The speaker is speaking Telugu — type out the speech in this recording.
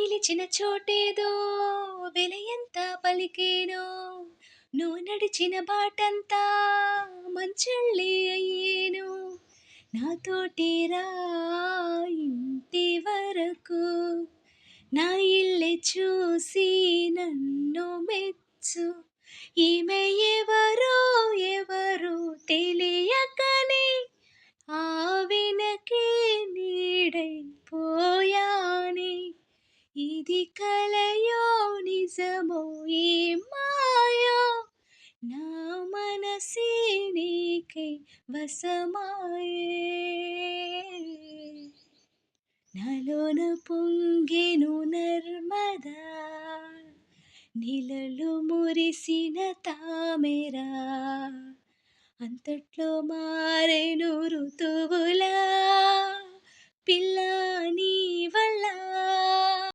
నిలిచిన చోటేదో వెలయంత పలికేనో, నువ్వు నడిచిన బాటంతా మంచళ్ళి అయ్యేను. నాతోటి రా ఇంటి వరకు, నా ఇల్లే చూసి నన్ను మెచ్చు. ఈమె ఎవరో ఎవరో తెలియకనే ఆవినకే నీడైపోయానే. ఇది కలయో నిజమో ఈ మాయో, నా మనసే నీకై వశమాయే. నాలోన పొంగెను నర్మదా, నీళ్ళలో మురిసిన తామెరా, అంతట్లో మారెను ఋతువులా పిల్ల నీ వల్ల.